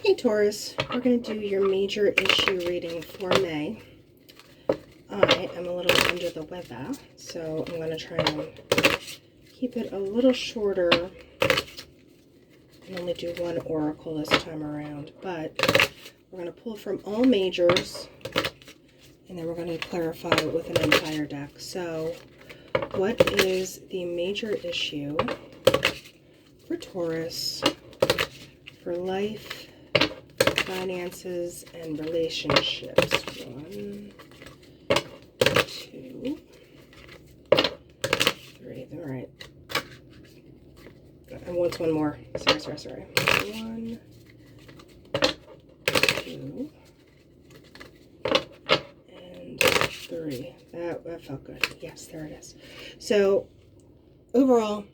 Hey Taurus, we're going to do your major issue reading for May. I am a little under the weather, so I'm going to try and keep it a little shorter and only do one oracle this time around. But we're going to pull from all majors, and then we're going to clarify it with an entire deck. So what is the major issue for Taurus for life, finances, and relationships? 1, 2, 3. All right. And once one more. Sorry. 1, 2, and 3. That felt good. Yes, there it is. So overall,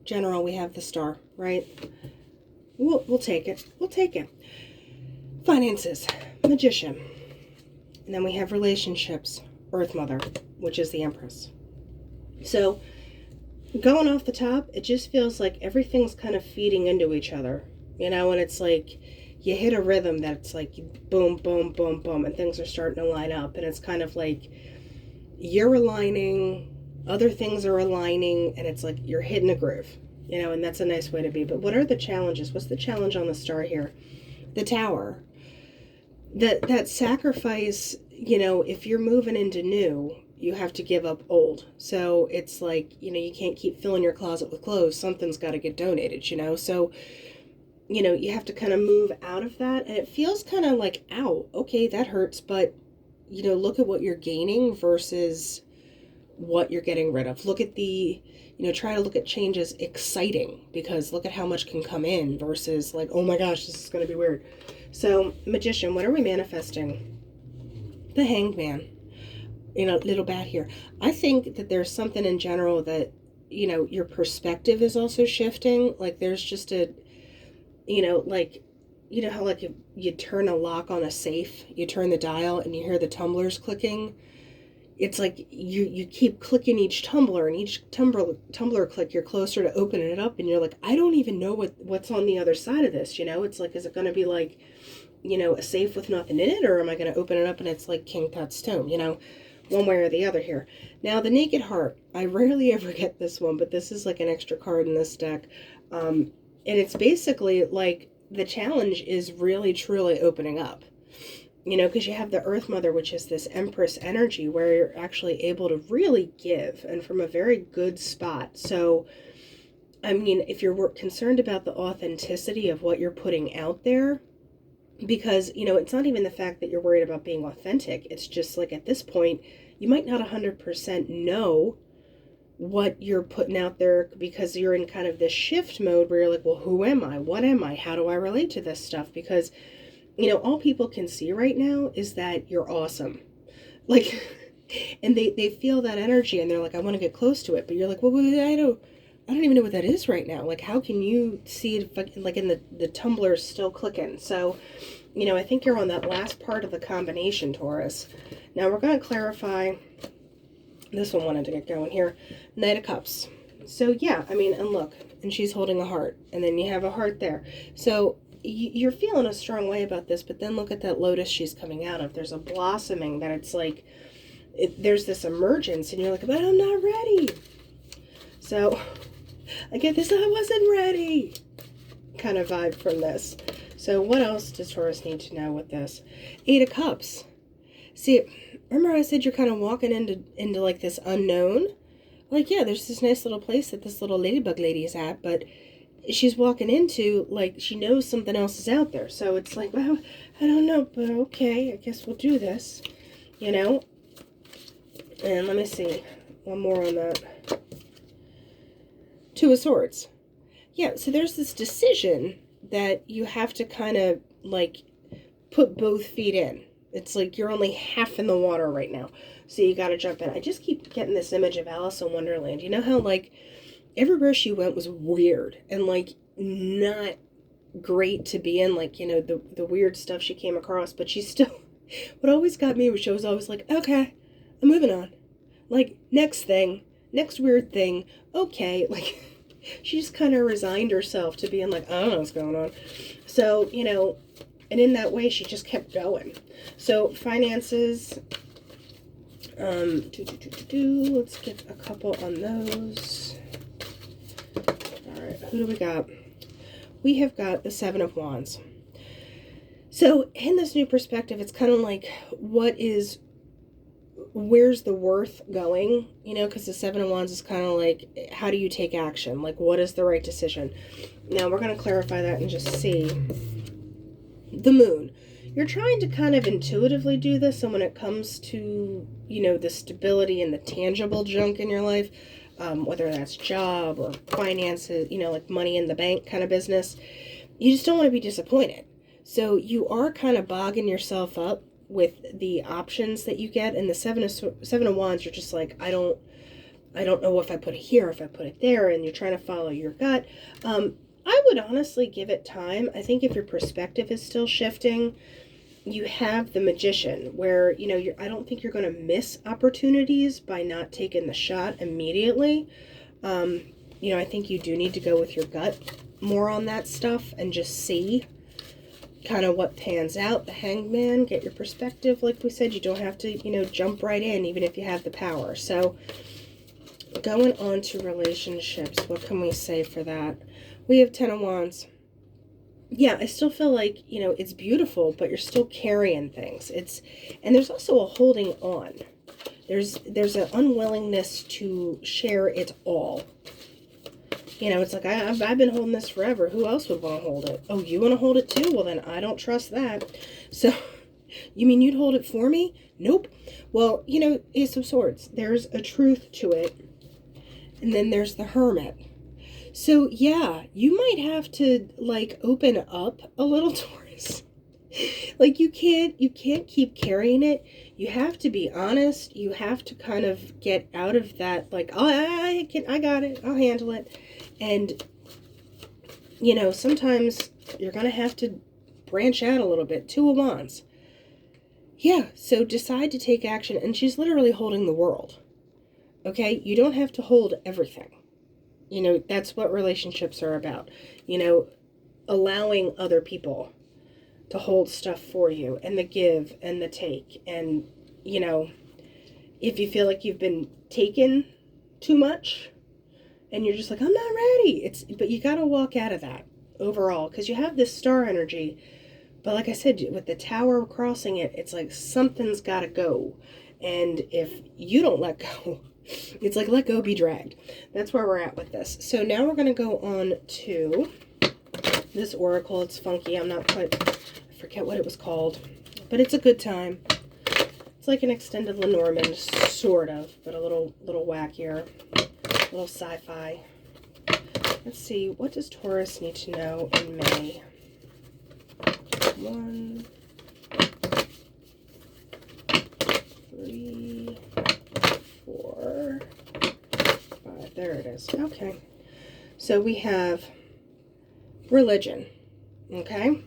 general, we have the star, right? We'll take it. We'll take it. Finances, Magician. And then we have relationships, Earth Mother, which is the Empress. So going off the top, it just feels like everything's kind of feeding into each other, you know, and it's like you hit a rhythm that's like boom, boom, boom, boom, and things are starting to line up, and it's kind of like you're aligning, other things are aligning, and it's like you're hitting a groove, you know, and that's a nice way to be. But what are the challenges? What's the challenge on the star here? The Tower. That sacrifice, you know, if you're moving into new, you have to give up old. So it's like, you know, you can't keep filling your closet with clothes. Something's got to get donated, you know. So, you know, you have to kind of move out of that. And it feels kind of like, ow, okay, that hurts. But, you know, look at what you're gaining versus what you're getting rid of. Look at the, you know, try to look at changes exciting, because look at how much can come in versus like, oh my gosh, this is going to be weird. So, Magician, what are we manifesting? The Hanged Man. You know, little bat here. I think that there's something in general that, you know, your perspective is also shifting. Like there's just a, you know, like, you know how like you turn a lock on a safe, you turn the dial and you hear the tumblers clicking. It's like you keep clicking each tumbler, and each tumbler click, you're closer to opening it up, and you're like, I don't even know what's on the other side of this, you know? It's like, is it going to be like, you know, a safe with nothing in it, or am I going to open it up and it's like King Tut's tomb, you know? One way or the other here. Now, the Naked Heart. I rarely ever get this one, but this is like an extra card in this deck. And it's basically like the challenge is really, truly opening up. You know, because you have the Earth Mother, which is this Empress energy where you're actually able to really give, and from a very good spot. So, I mean, if you're concerned about the authenticity of what you're putting out there, because, you know, it's not even the fact that you're worried about being authentic. It's just like at this point, you might not 100% know what you're putting out there, because you're in kind of this shift mode where you're like, well, who am I? What am I? How do I relate to this stuff? Because, you know, all people can see right now is that you're awesome. Like, and they feel that energy and they're like, I want to get close to it. But you're like, well, I don't even know what that is right now. Like, how can you see it like in the tumbler still clicking? So, you know, I think you're on that last part of the combination, Taurus. Now we're going to clarify. This one wanted to get going here. Knight of Cups. So yeah, I mean, and look, and she's holding a heart, and then you have a heart there. So you're feeling a strong way about this, but then look at that lotus she's coming out of. There's a blossoming that it's like, there's this emergence, and you're like, but I'm not ready. So I get this, I wasn't ready kind of vibe from this. So what else does Taurus need to know with this? 8 of Cups. See, remember I said you're kind of walking into like this unknown? Like, yeah, there's this nice little place that this little ladybug lady is at, but she's walking into, like, she knows something else is out there. So it's like, well, I don't know, but okay, I guess we'll do this, you know? And let me see, one more on that. 2 of Swords. Yeah, so there's this decision that you have to kind of, like, put both feet in. It's like you're only half in the water right now, so you got to jump in. I just keep getting this image of Alice in Wonderland. You know how, like, everywhere she went was weird and, like, not great to be in, like, you know, the weird stuff she came across, but she still, what always got me was she was always like, okay, I'm moving on. Like, next thing, next weird thing, okay, like, she just kind of resigned herself to being like, I don't know what's going on. So, you know, And in that way, she just kept going. So finances, let's get a couple on those. All right, who do we got? We have got the Seven of Wands. So in this new perspective, it's kind of like, where's the worth going? You know, because the Seven of Wands is kind of like, how do you take action? Like, what is the right decision? Now, we're going to clarify that and just see. The Moon. You're trying to kind of intuitively do this, and when it comes to, you know, the stability and the tangible junk in your life, whether that's job or finances, you know, like money in the bank kind of business, you just don't want to be disappointed. So you are kind of bogging yourself up with the options that you get. And the Seven of Wands, you're just like, I don't know if I put it here, if I put it there, and you're trying to follow your gut. I would honestly give it time. I think if your perspective is still shifting, you have the Magician, where, you know, I don't think you're going to miss opportunities by not taking the shot immediately. You know, I think you do need to go with your gut more on that stuff and just see kind of what pans out. The Hanged Man, get your perspective. Like we said, you don't have to, you know, jump right in, even if you have the power. So going on to relationships, what can we say for that? We have Ten of Wands. Yeah, I still feel like, you know, it's beautiful, but you're still carrying things. And there's also a holding on. There's an unwillingness to share it all. You know, it's like, I've been holding this forever. Who else would want to hold it? Oh, you want to hold it too? Well, then I don't trust that. So, you mean you'd hold it for me? Nope. Well, you know, Ace of Swords, there's a truth to it. And then there's the Hermit. So, yeah, you might have to, like, open up a little, Taurus. Like, you can't keep carrying it. You have to be honest. You have to kind of get out of that, like, oh, I got it. I'll handle it. And, you know, sometimes you're going to have to branch out a little bit. Two of Wands. Yeah, so decide to take action. And she's literally holding the world. Okay? You don't have to hold everything. You know, that's what relationships are about. You know, allowing other people to hold stuff for you, and the give and the take. And, you know, if you feel like you've been taken too much and you're just like, I'm not ready. But you got to walk out of that overall, because you have this star energy. But like I said, with the Tower crossing it, it's like something's got to go. And if you don't let go, it's like, let go, be dragged. That's where we're at with this. So now we're going to go on to this oracle. It's funky. I forget what it was called, but it's a good time. It's like an extended Lenormand, sort of, but a little wackier, a little sci-fi. Let's see, what does Taurus need to know in May? 1, 3, 4, 5. There it is. Okay. So we have religion. Okay.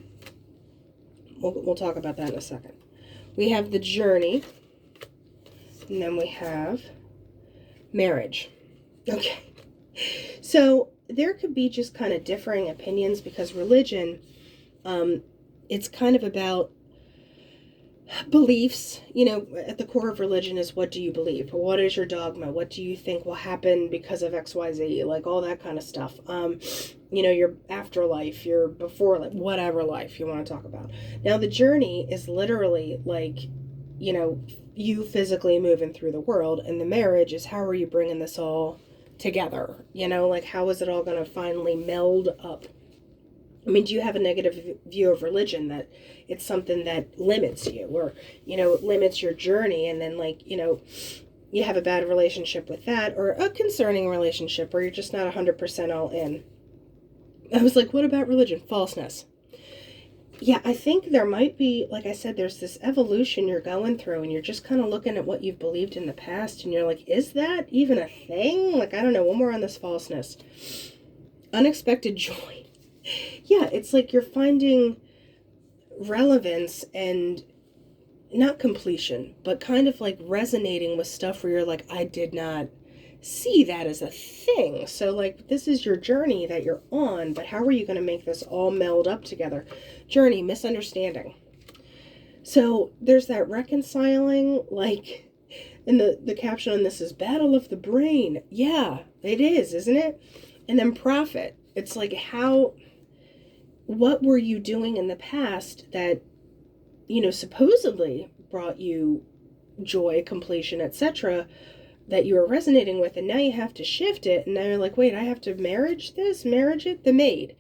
We'll talk about that in a second. We have the Journey. And then we have marriage. Okay. So there could be just kind of differing opinions, because religion, it's kind of about beliefs. You know, at the core of religion is, what do you believe? What is your dogma? What do you think will happen because of XYZ? Like all that kind of stuff. You know, your afterlife, your before life, whatever life you want to talk about. Now, the journey is literally like, you know, you physically moving through the world, and the marriage is, how are you bringing this all together? You know, like, how is it all going to finally meld up? I mean, do you have a negative view of religion, that it's something that limits you, or, you know, limits your journey, and then, like, you know, you have a bad relationship with that, or a concerning relationship where you're just not 100% all in? I was like, what about religion? Falseness. Yeah, I think there might be, like I said, there's this evolution you're going through, and you're just kind of looking at what you've believed in the past, and you're like, is that even a thing? Like, I don't know. One more on this falseness. Unexpected joy. Yeah, it's like you're finding relevance and not completion, but kind of like resonating with stuff where you're like, I did not see that as a thing. So like, this is your journey that you're on, but how are you going to make this all meld up together? Journey, misunderstanding. So there's that reconciling, like, and the caption on this is Battle of the Brain. Yeah, it is, isn't it? And then profit. It's like, what were you doing in the past that, supposedly brought you joy, completion, etc., that you were resonating with, and now you have to shift it, and now you're like, wait, I have to marriage it, the maid.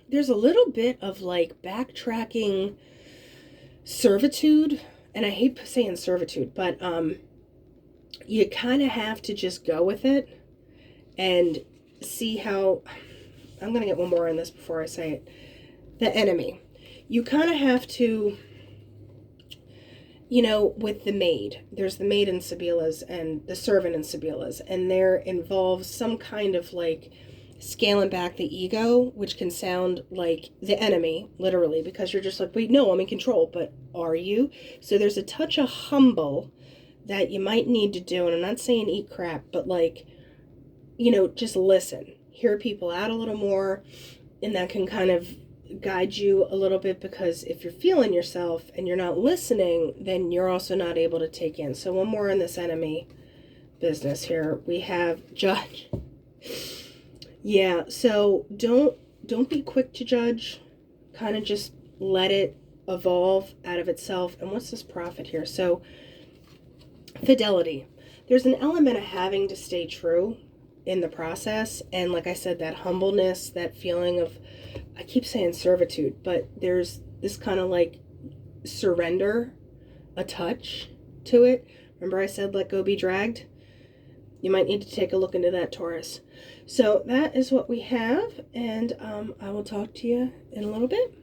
There's a little bit of like backtracking servitude, and I hate saying servitude, but you kind of have to just go with it and see how. I'm going to get one more on this before I say it. The enemy. You kind of have to, with the maid, there's the maid in Sibylla's and the servant in Sibylla's, and there involves some kind of like scaling back the ego, which can sound like the enemy, literally, because you're just like, wait, no, I'm in control, but are you? So there's a touch of humble that you might need to do, and I'm not saying eat crap, but like, just listen, hear people out a little more, and that can kind of guide you a little bit, because if you're feeling yourself and you're not listening, then you're also not able to take in. So one more in this enemy business here. We have judge. Yeah, so don't be quick to judge. Kind of just let it evolve out of itself. And what's this profit here? So fidelity. There's an element of having to stay true in the process, and like I said, that humbleness, that feeling of, I keep saying servitude, but there's this kind of like surrender, a touch to it. Remember I said let go, be dragged? You might need to take a look into that, Taurus. So that is what we have, and I will talk to you in a little bit.